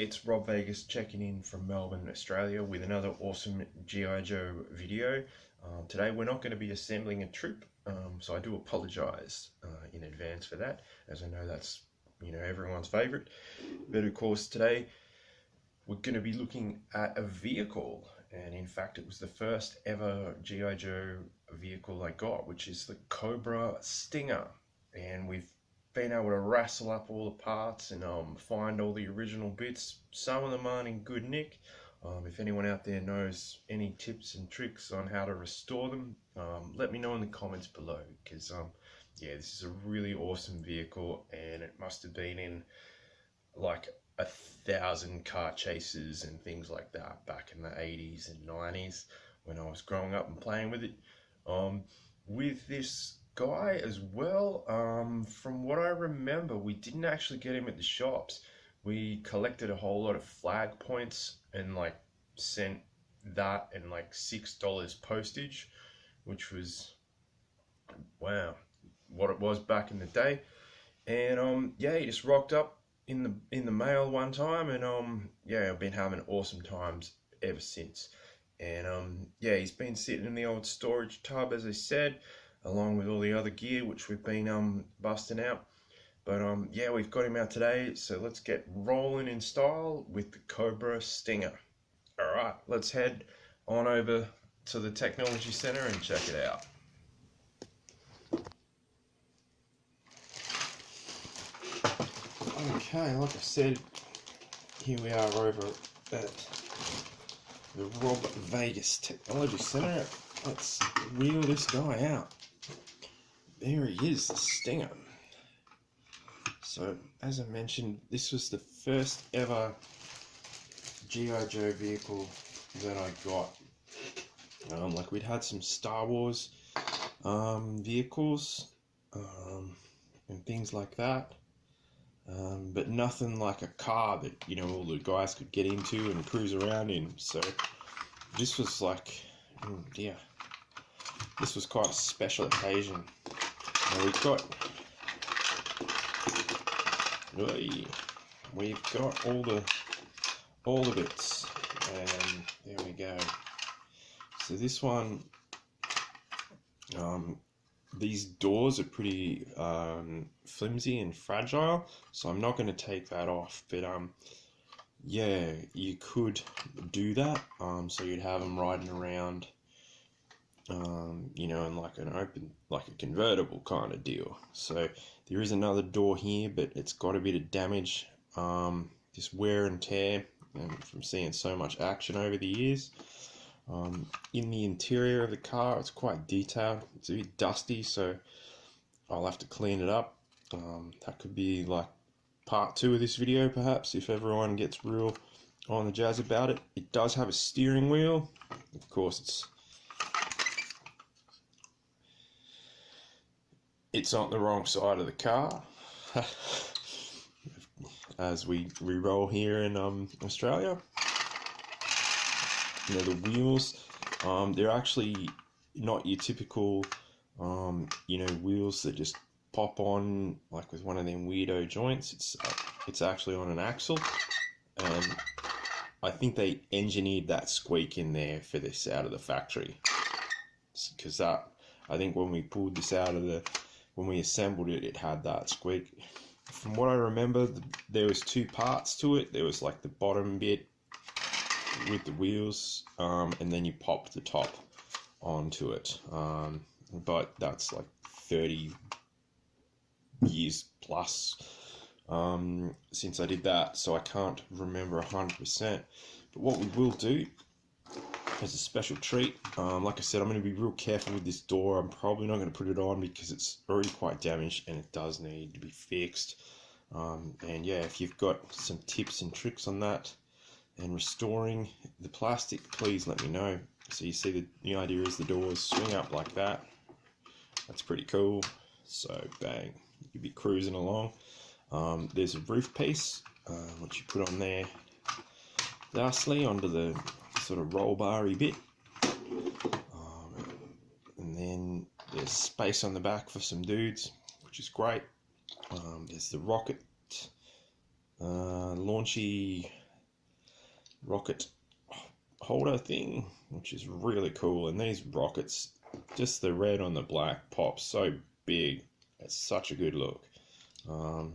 it's Rob Vegas checking in from Melbourne, Australia with another awesome G.I. Joe video. Today we're not going to be assembling a troop, so I do apologise in advance for that, as I know that's everyone's favourite. But of course today we're going to be looking at a vehicle, and in fact it was the first ever G.I. Joe vehicle I got, which is the Cobra Stinger, and we've been able to wrestle up all the parts and find all the original bits. Some of them aren't in good nick. If anyone out there knows any tips and tricks on how to restore them, let me know in the comments below, because yeah, this is a really awesome vehicle, and it must have been in like 1,000 car chases and things like that back in the 80s and 90s when I was growing up and playing with it. With this guy as well, from what I remember, we didn't actually get him at the shops. We collected a whole lot of flag points and like sent that and like $6 postage, which was, wow, what it was back in the day. And yeah, he just rocked up in the mail one time, and yeah, I've been having awesome times ever since. And yeah, he's been sitting in the old storage tub, as I said, along with all the other gear which we've been busting out. But yeah, we've got him out today, so let's get rolling in style with the Cobra Stinger. Alright, let's head on over to the Technology Center and check it out. Okay, like I said, here we are over at the Rob Vegas Technology Center. Let's wheel this guy out. There he is, the Stinger. So, as I mentioned, this was the first ever G.I. Joe vehicle that I got. Like, we'd had some Star Wars vehicles and things like that, but nothing like a car that all the guys could get into and cruise around in. So this was like, yeah, this was quite a special occasion. Now we've got all the bits, and there we go. So this one, these doors are pretty flimsy and fragile, so I'm not going to take that off. But yeah, you could do that. So you'd have them riding around, in like an open, like a convertible kind of deal. So there is another door here, but it's got a bit of damage, just wear and tear, and from seeing so much action over the years. In the interior of the car, it's quite detailed. It's a bit dusty, so I'll have to clean it up. That could be like part 2 of this video, perhaps, if everyone gets real on the jazz about it. It does have a steering wheel. Of course, it's on the wrong side of the car, as we roll here in Australia. The wheels, they're actually not your typical, wheels that just pop on like with one of them weirdo joints. It's actually on an axle, and I think they engineered that squeak in there for this out of the factory, because I think when we pulled this out of when we assembled it, it had that squeak. From what I remember, there was 2 parts to it. There was like the bottom bit with the wheels, and then you pop the top onto it. But that's like 30 years plus since I did that, so I can't remember 100%. But what we will do as a special treat, like I said, I'm going to be real careful with this door. I'm probably not going to put it on because it's already quite damaged and it does need to be fixed. And yeah, if you've got some tips and tricks on that and restoring the plastic, please let me know. So you see the idea is the doors swing up like that. That's pretty cool. So bang, you'd be cruising along. There's a roof piece which you put on there lastly onto the sort of roll bar-y bit, and then there's space on the back for some dudes, which is great. There's the rocket launchy rocket holder thing, which is really cool. And these rockets, just the red on the black, pop so big. It's such a good look. And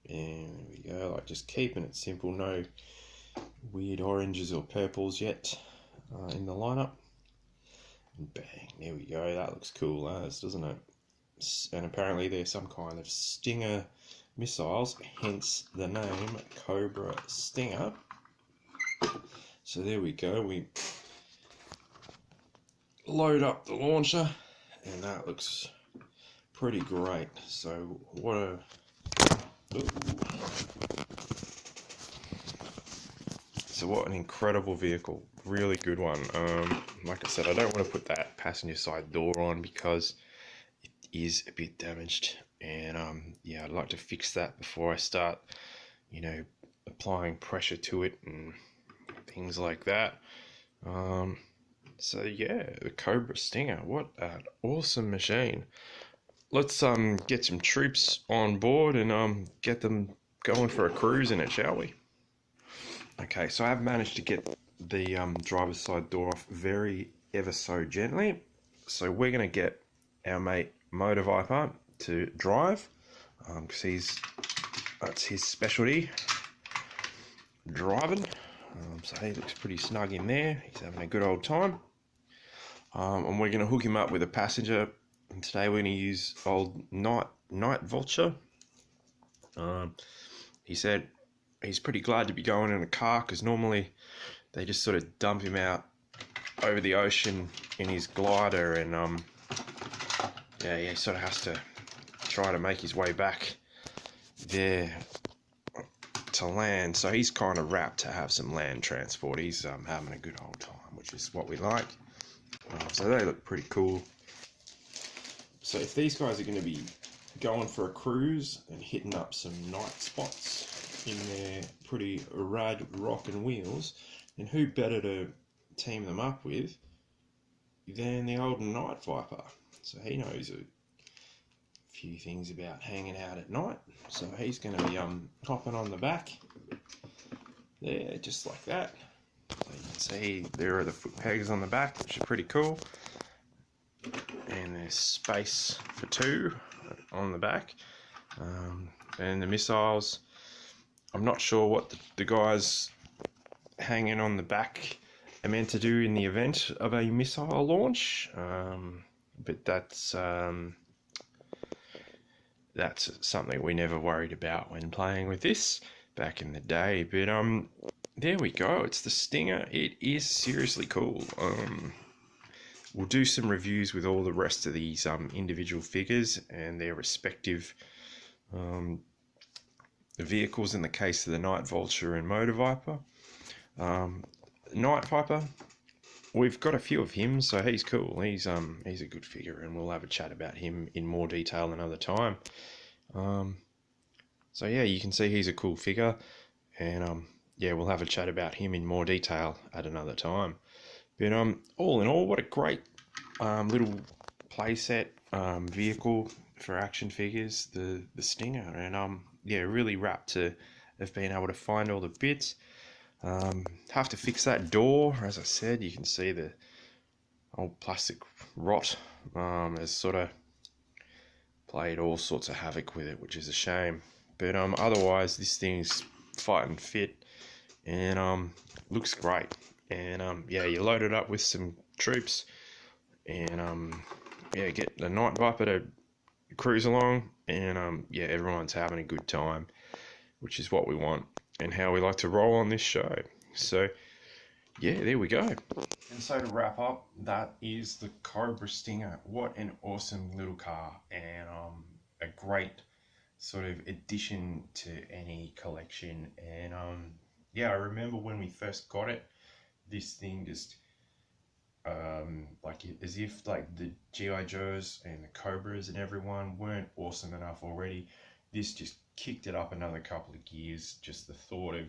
there we go, like just keeping it simple, no weird oranges or purples yet in the lineup. And bang, there we go, that looks cool as, doesn't it? And apparently they're some kind of Stinger missiles, hence the name Cobra Stinger. So there we go, we load up the launcher and that looks pretty great. So what a what an incredible vehicle, really good one. Like I said, I don't want to put that passenger side door on because it is a bit damaged, and yeah, I'd like to fix that before I start, you know, applying pressure to it and things like that. So yeah, the Cobra Stinger, what an awesome machine. Let's get some troops on board and get them going for a cruise in it, shall we? Okay, so I've managed to get the driver's side door off very ever so gently. So we're going to get our mate Motor Viper to drive, because that's his specialty, driving. So he looks pretty snug in there. He's having a good old time. And we're going to hook him up with a passenger. And today we're going to use old Night Vulture. He said he's pretty glad to be going in a car because normally they just sort of dump him out over the ocean in his glider, and yeah, he sort of has to try to make his way back there to land. So he's kind of rapt to have some land transport. He's having a good old time, which is what we like. So they look pretty cool. So if these guys are going to be going for a cruise and hitting up some night spots in their pretty rad rockin' wheels, then who better to team them up with than the old Night Viper? So he knows a few things about hanging out at night. So he's going to be hopping on the back there, just like that. So you can see there are the foot pegs on the back, which are pretty cool. And there's space for two on the back. And the missiles, I'm not sure what the guys hanging on the back are meant to do in the event of a missile launch, but that's something we never worried about when playing with this back in the day. But there we go, it's the Stinger. It is seriously cool. We'll do some reviews with all the rest of these individual figures and their respective vehicles in the case of the Night Vulture and Motor Viper. Night Viper, we've got a few of him, so he's cool. He's a good figure, and we'll have a chat about him in more detail another time. So yeah, you can see he's a cool figure, and yeah, we'll have a chat about him in more detail at another time. But all in all, what a great little playset vehicle for action figures, the Stinger, and yeah, really rapt to have been able to find all the bits. Have to fix that door, as I said. You can see the old plastic rot has sort of played all sorts of havoc with it, which is a shame. But otherwise, this thing's fighting fit and looks great. And yeah, you load it up with some troops, and yeah, get the Night Viper to cruise along, and yeah, everyone's having a good time, which is what we want and how we like to roll on this show. So yeah, there we go. And so to wrap up, that is the Cobra Stinger. What an awesome little car, and a great sort of addition to any collection. And yeah, I remember when we first got it, this thing just like, as if like the G.I. Joes and the Cobras and everyone weren't awesome enough already, this just kicked it up another couple of gears. Just the thought of,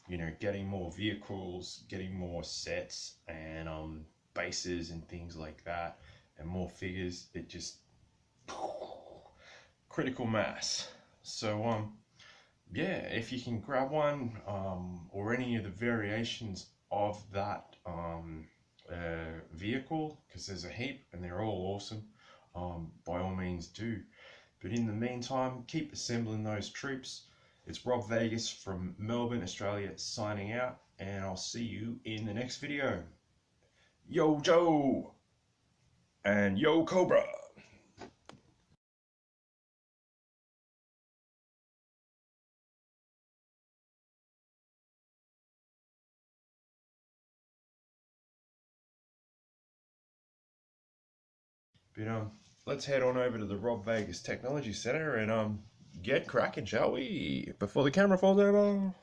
you know, getting more vehicles, getting more sets and bases and things like that, and more figures, it just critical mass. So yeah, if you can grab one or any of the variations of that vehicle, because there's a heap and they're all awesome, by all means do. But in the meantime, keep assembling those troops. It's Rob Vegas from Melbourne, Australia, signing out, and I'll see you in the next video. Yo, Joe! And yo, Cobra! But let's head on over to the Rob Vegas Technology Center and get cracking, shall we? Before the camera falls over.